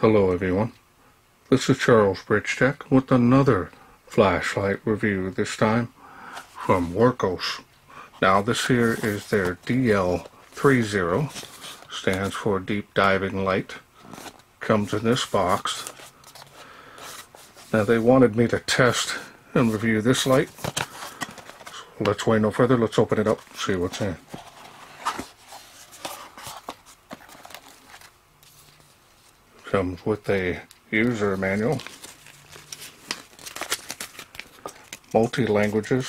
Hello everyone, this is Charles BridgTec with another flashlight review, this time from Wurkkos. Now this here is their DL30, stands for Deep Diving Light. Comes in this box. Now they wanted me to test and review this light. So let's wait no further, let's open it up and see what's in. Comes with a user manual, multi-languages,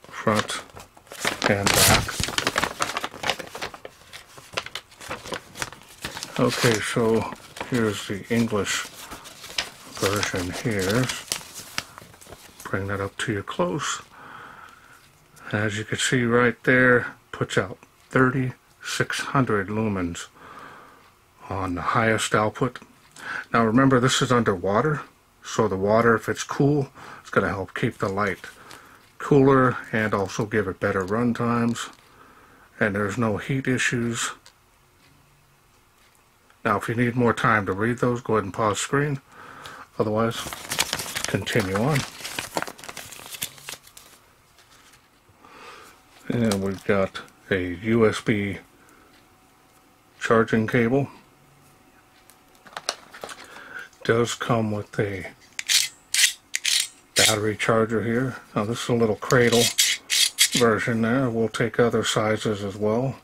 front and back. Okay, so here's the English version here. Bring that up to you close. As you can see right there, puts out 3600 lumens on the highest output. Now remember, this is underwater, so the water, if it's cool, it's going to help keep the light cooler and also give it better run times, and there's no heat issues. Now if you need more time to read those, go ahead and pause screen, otherwise continue on. And we've got a USB charging cable. Does come with a battery charger here. Now this is a little cradle version there. We'll take other sizes as well.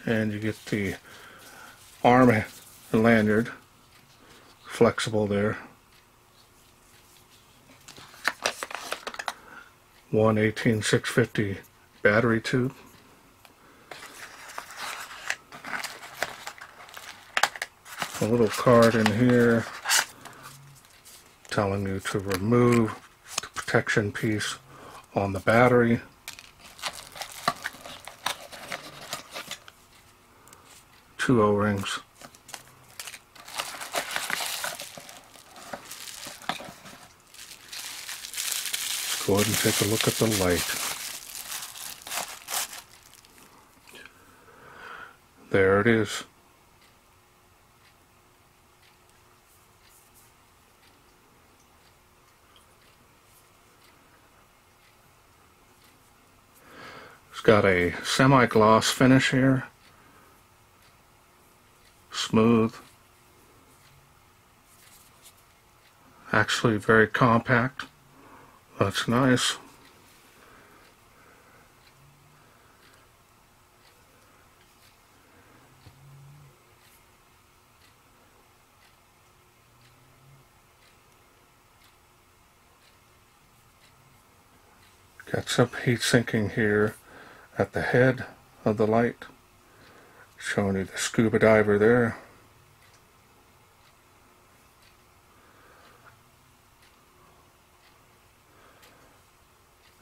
And you get the arm lanyard, flexible there. 118-650 battery tube. A little card in here telling you to remove the protection piece on the battery. Two O-rings. Go ahead and take a look at the light. There it is. It's got a semi-gloss finish here. Smooth. Actually very compact. That's nice. Got some heat sinking here at the head of the light, showing you the scuba diver there.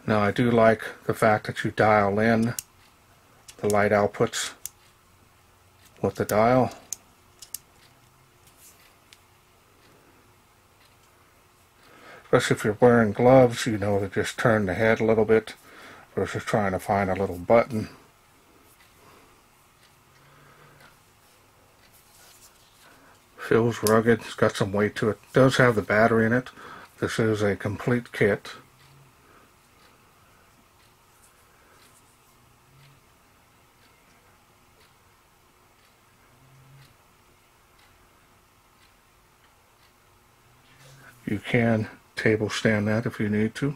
Now I do like the fact that you dial in the light outputs with the dial. Especially if you're wearing gloves, you know to just turn the head a little bit versus trying to find a little button. Feels rugged, it's got some weight to it. It does have the battery in it. This is a complete kit. You can table stand that if you need to.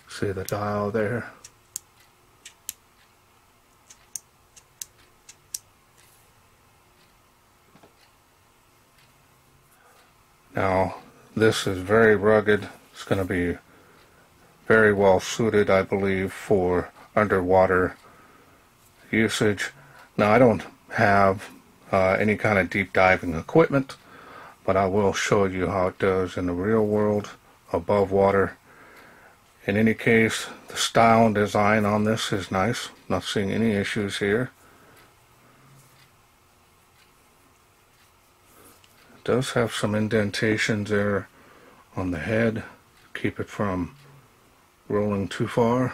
See the dial there. Now this is very rugged. It's going to be very well suited, I believe, for underwater usage. Now I don't have any kind of deep diving equipment, but I will show you how it does in the real world above water. In any case, the style and design on this is nice. Not seeing any issues here. does have some indentations there on the head. Keep it from rolling too far.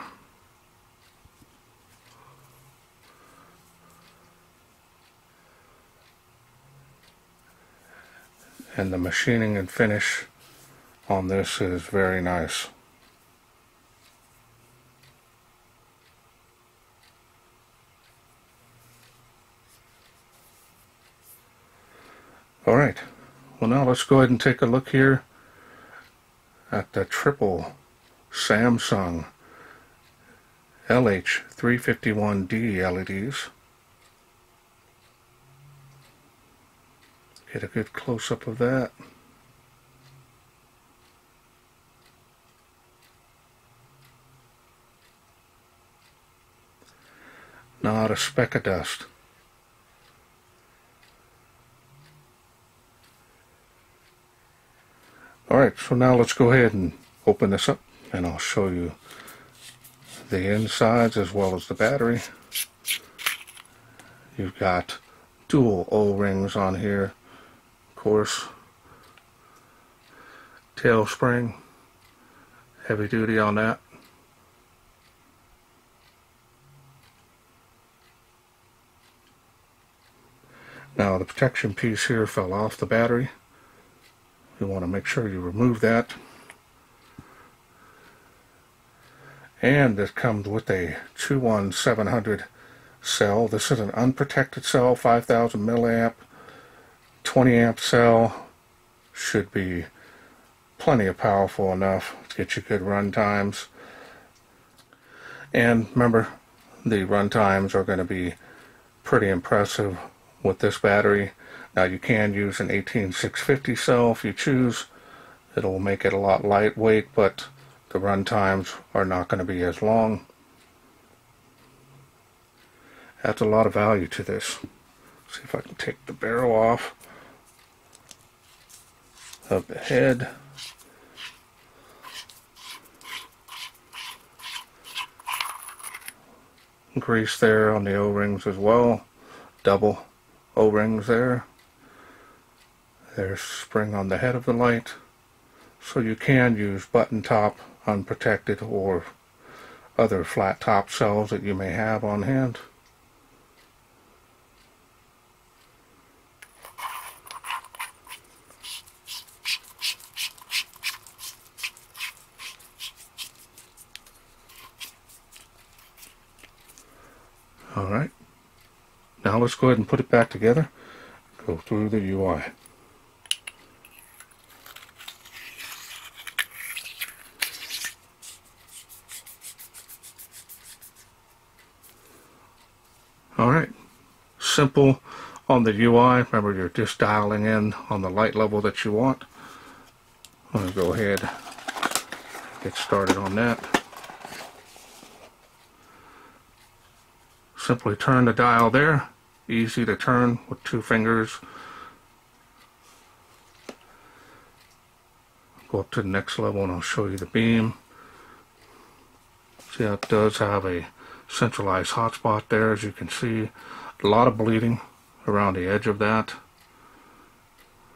And the machining and finish on this is very nice. Alright, well now let's go ahead and take a look here at the triple Samsung LH351D LEDs. Get a good close-up of that. Not a speck of dust. Alright, so now let's go ahead and open this up and I'll show you the insides as well as the battery. You've got dual O-rings on here, of course. Tail spring, heavy duty on that. Now the protection piece here fell off the battery. You want to make sure you remove that. And it comes with a 21700 cell. This is an unprotected cell, 5000 milliamp, 20 amp cell. Should be plenty of powerful enough to get you good run times. And remember, the run times are going to be pretty impressive with this battery. Now you can use an 18650 cell if you choose. It'll make it a lot lightweight, but the run times are not going to be as long. Adds a lot of value to this. See if I can take the barrel off of the head. Grease there on the O-rings as well. Double O-rings there. There's spring on the head of the light. So you can use button top, unprotected, or other flat top cells that you may have on hand. Alright, now let's go ahead and put it back together, go through the UI. Alright, simple on the UI. Remember, you're just dialing in on the light level that you want. I'm going to go ahead and get started on that. Simply turn the dial there. Easy to turn with 2 fingers. Go up to the next level and I'll show you the beam. See how it does have a centralized hotspot there, as you can see. A lot of bleeding around the edge of that.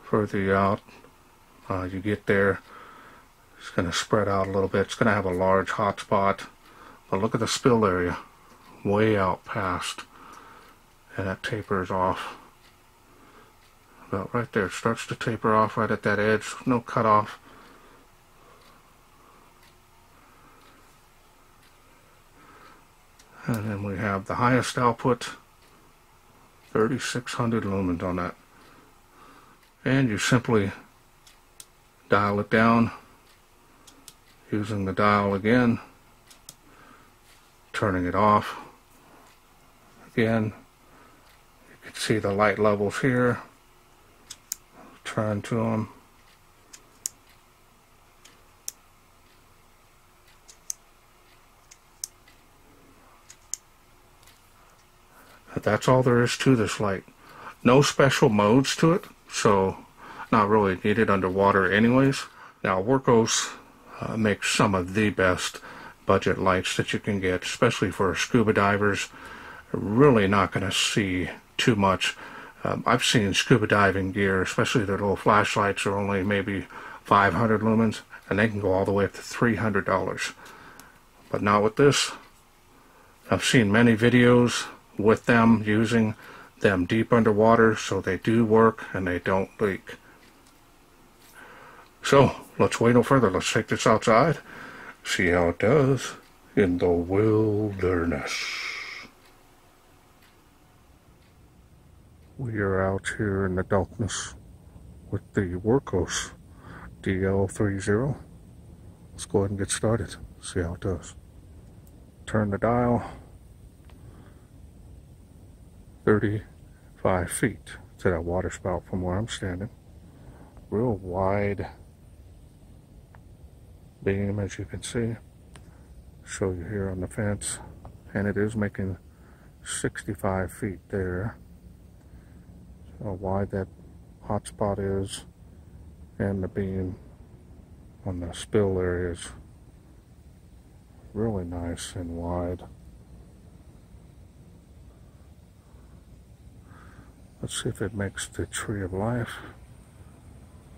Further out you get there, it's going to spread out a little bit. It's going to have a large hotspot. But look at the spill area, way out past, and that tapers off about right there. It starts to taper off right at that edge. No cutoff. And then we have the highest output, 3600 lumens on that. And you simply dial it down using the dial again, turning it off. Again, you can see the light levels here. Turn to them. That's all there is to this light. No special modes to it, so not really needed underwater anyways. Now Wurkkos makes some of the best budget lights that you can get, especially for scuba divers. Really not going to see too much I've seen scuba diving gear, especially their little flashlights, are only maybe 500 lumens, and they can go all the way up to $300. But not with this. I've seen many videos with them using them deep underwater, so they do work and they don't leak. So let's wait no further. Let's take this outside, see how it does in the wilderness. We are out here in the darkness with the Wurkkos DL30. Let's go ahead and get started, see how it does. Turn the dial. 35 feet to that water spout from where I'm standing. Real wide beam, as you can see. Show you here on the fence, and it is making 65 feet there. So how wide that hot spot is, and the beam on the spill area is really nice and wide. Let's see if it makes the tree of life.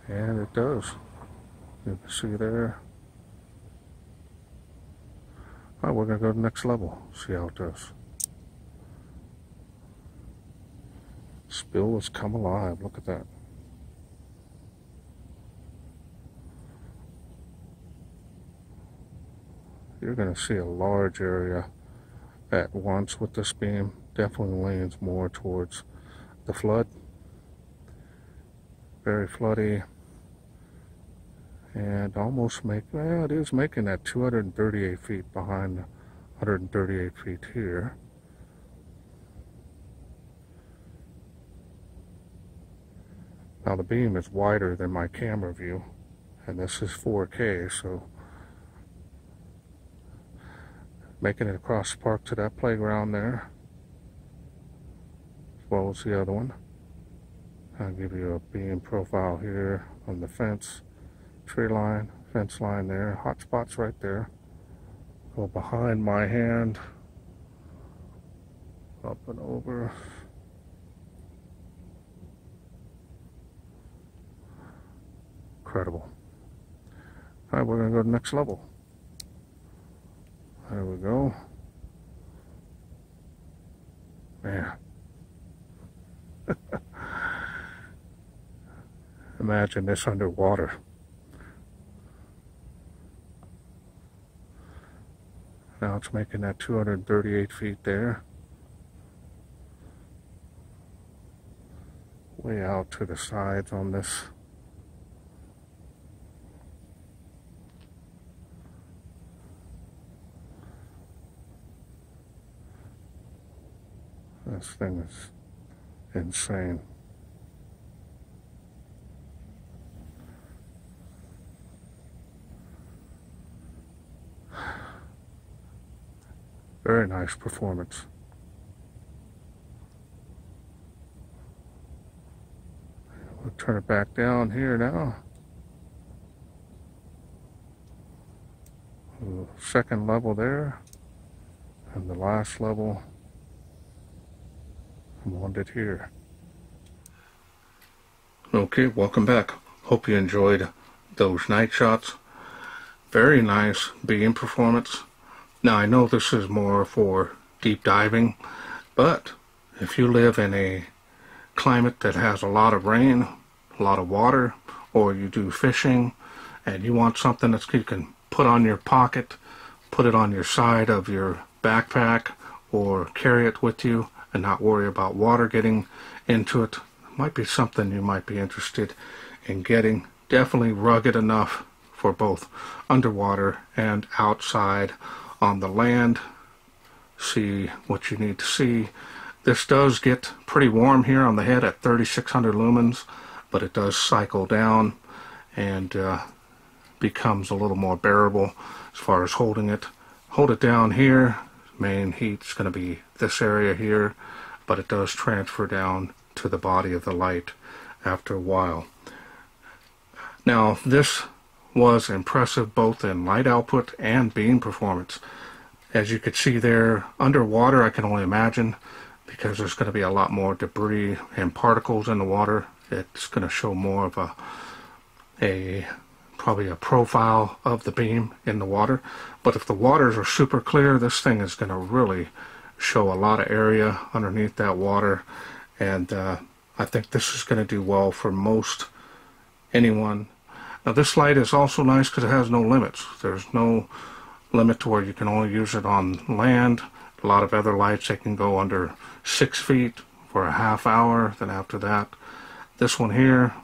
And it does. You can see there. Alright, we're going to go to the next level. See how it does. Spill has come alive. Look at that. You're going to see a large area at once with this beam. Definitely leans more towards the flood. Very floody. And almost well, it is making that 238 feet behind 138 feet here. Now the beam is wider than my camera view, and this is 4K, so making it across the park to that playground there, as well as the other one. I'll give you a beam profile here on the fence, tree line, fence line there, hot spots right there. Go behind my hand, up and over. Incredible. Alright, we're going to go to the next level. There we go. Man. Imagine this underwater. Now it's making that 238 feet there. Way out to the sides on this. This thing is insane. Very nice performance. We'll turn it back down here now. The second level there, and the last level landed here. Okay, welcome back. Hope you enjoyed those night shots. Very nice beam performance. Now I know this is more for deep diving, but if you live in a climate that has a lot of rain, a lot of water, or you do fishing and you want something that you can put on your pocket, put it on your side of your backpack, or carry it with you and not worry about water getting into it, might be something you might be interested in getting. Definitely rugged enough for both underwater and outside on the land. See what you need to see. This does get pretty warm here on the head at 3600 lumens, but it does cycle down and becomes a little more bearable as far as holding it. Hold it down here. Main heat's going to be this area here, but it does transfer down to the body of the light after a while. Now this was impressive both in light output and beam performance. As you could see there, underwater I can only imagine because there's going to be a lot more debris and particles in the water. It's going to show more of probably a profile of the beam in the water. But if the waters are super clear, this thing is going to really show a lot of area underneath that water, and I think this is going to do well for most anyone. Now this light is also nice because it has no limits. There's no limit to where you can only use it on land. A lot of other lights, they can go under 6 feet for a half hour. Then after that, this one here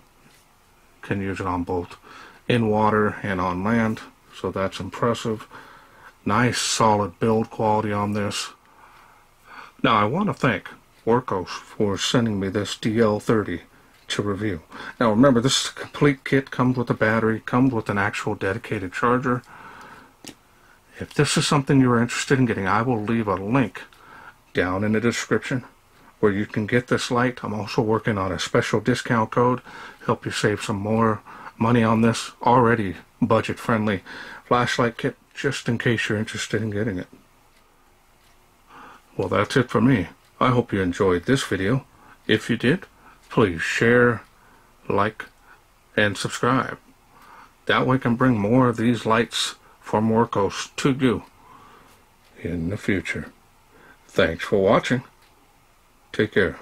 can use it on both in water and on land, so that's impressive. Nice solid build quality on this. Now I want to thank Wurkkos for sending me this DL30 to review. Now remember, this is a complete kit, comes with a battery, comes with an actual dedicated charger. If this is something you're interested in getting, I will leave a link down in the description where you can get this light. I'm also working on a special discount code, help you save some more money on this already budget friendly flashlight kit, just in case you're interested in getting it. Well, that's it for me. I hope you enjoyed this video. If you did, please share, like, and subscribe. That way I can bring more of these lights from Wurkkos to you in the future. Thanks for watching. Take care.